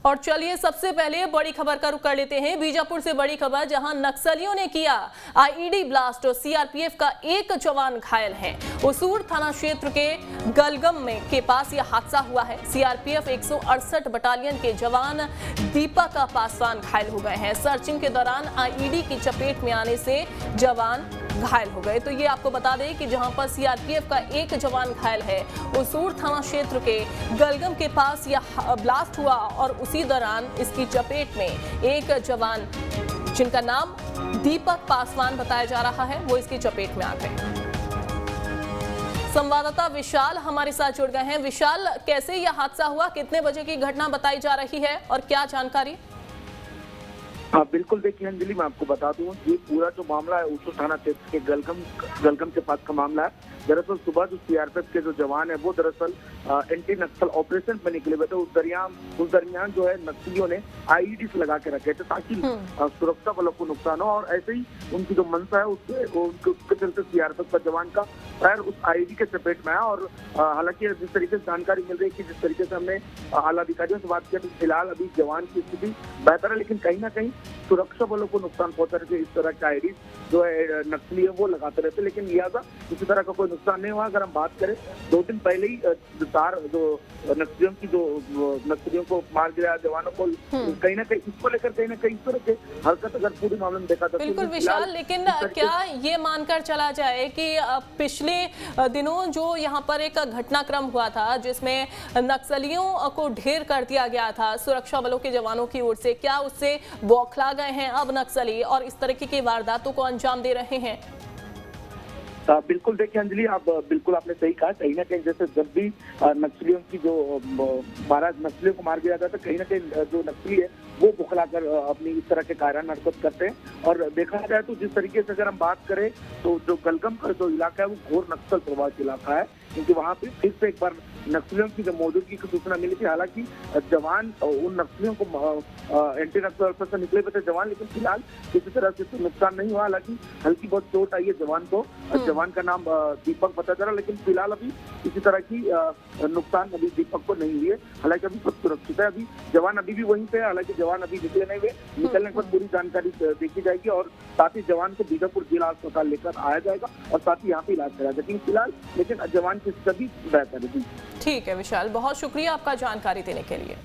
और चलिए सबसे पहले बड़ी खबर का रुख कर लेते हैं। बीजापुर से बड़ी खबर, जहां नक्सलियों ने किया आईईडी ब्लास्ट और सीआरपीएफ का एक जवान घायल है। उसूर थाना क्षेत्र के गलगम में के पास यह हादसा हुआ है। सीआरपीएफ 168 बटालियन के जवान दीपक पासवान घायल हो गए हैं। सर्चिंग के दौरान आईईडी की चपेट में आने से जवान घायल हो गए। तो ये आपको बता दें कि जहां पर सीआरपीएफ का एक जवान घायल है, उसूर थाना क्षेत्र के गलगम के पास यह ब्लास्ट हुआ और उसी दौरान इसकी चपेट में एक जवान, जिनका नाम दीपक पासवान बताया जा रहा है, वो इसकी चपेट में आ गए। संवाददाता विशाल हमारे साथ जुड़ गए हैं। विशाल, कैसे यह हादसा हुआ, कितने बजे की घटना बताई जा रही है और क्या जानकारी? हाँ बिल्कुल, देखिए अंजलि, मैं आपको बता दूं, ये पूरा जो मामला है उसूर थाना क्षेत्र के गलगम के पास का मामला है। दरअसल सुबह जो सीआरपीएफ के जो जवान है वो दरअसल एंटी नक्सल ऑपरेशन पे निकले हुए थे। उस दरमियान जो है नक्सलियों ने आईईडीज लगा के रखे थे ताकि सुरक्षा बलों को नुकसान हो, और ऐसे ही उनकी जो मंशा है उसके चलते सीआरपीएफ का जवान का पैर उस आईईडी के चपेट में आया। और हालांकि जिस तरीके से जानकारी मिल रही है कि जिस तरीके से हमने आला अधिकारियों से बात किया तो फिलहाल अभी जवान की स्थिति बेहतर है, लेकिन कहीं ना कहीं सुरक्षा बलों को नुकसान पहुंचा रहे थे। इस तरह के आईईडी जो है नक्सली है वो लगाते रहते, लेकिन लिहाजा किसी तरह का कोई नुकसान नहीं हुआ। अगर हम बात करें 2 दिन पहले ही जो नक्सलियों को मार गिरा जवानों को, कहीं ना कहीं इसको लेकर कहीं ना कहीं इस तरह के हरकत अगर पूरे मामले में देखा जाए। बिल्कुल विशाल, लेकिन क्या ये मानकर चला जाए कि पिछले दिनों जो यहाँ पर एक घटनाक्रम हुआ था जिसमें नक्सलियों को ढेर कर दिया गया था सुरक्षा बलों के जवानों की ओर से, क्या उससे बौखला गए हैं अब नक्सली और इस तरीके की वारदातों को अंजाम दे रहे हैं? बिल्कुल, देखिए अंजलि, बिल्कुल आपने सही कहा। कहीं ना कहीं जैसे जब भी नक्सलियों की जो नक्सलियों को मार दिया जाता है, कहीं ना कहीं जो नक्सली है वो बुखलाकर अपनी इस तरह के कार्यान्वयन हरकत करते हैं। और देखा जाए तो जिस तरीके से अगर हम बात करें तो जो गलगम का जो इलाका है वो घोर नक्सल प्रभावित इलाका है, क्योंकि वहाँ पे फिर से एक बार नक्सलियों की जो मौजूदगी की सूचना मिली थी। हालांकि जवान उन नक्सलियों को एंटी नक्सल ऑपरेशन निकले हुए थे जवान, लेकिन फिलहाल किसी तरह से तो नुकसान नहीं हुआ। हालांकि हल्की बहुत चोट आई है जवान को। जवान का नाम दीपक बताया जा रहा है, लेकिन फिलहाल अभी किसी तरह की नुकसान अभी दीपक को नहीं हुई है। हालांकि अभी सब सुरक्षित है, अभी जवान अभी भी वहीं पे है। हालांकि जवान अभी निकले नहीं हुए, निकलने के बाद पूरी जानकारी देखी जाएगी और साथ ही जवान को बीजापुर जिला अस्पताल लेकर आया जाएगा और साथ ही यहाँ पे इलाज कराया जाएगा फिलहाल, लेकिन जवान की स्थिति बेहतर है। ठीक है विशाल, बहुत शुक्रिया आपका जानकारी देने के लिए।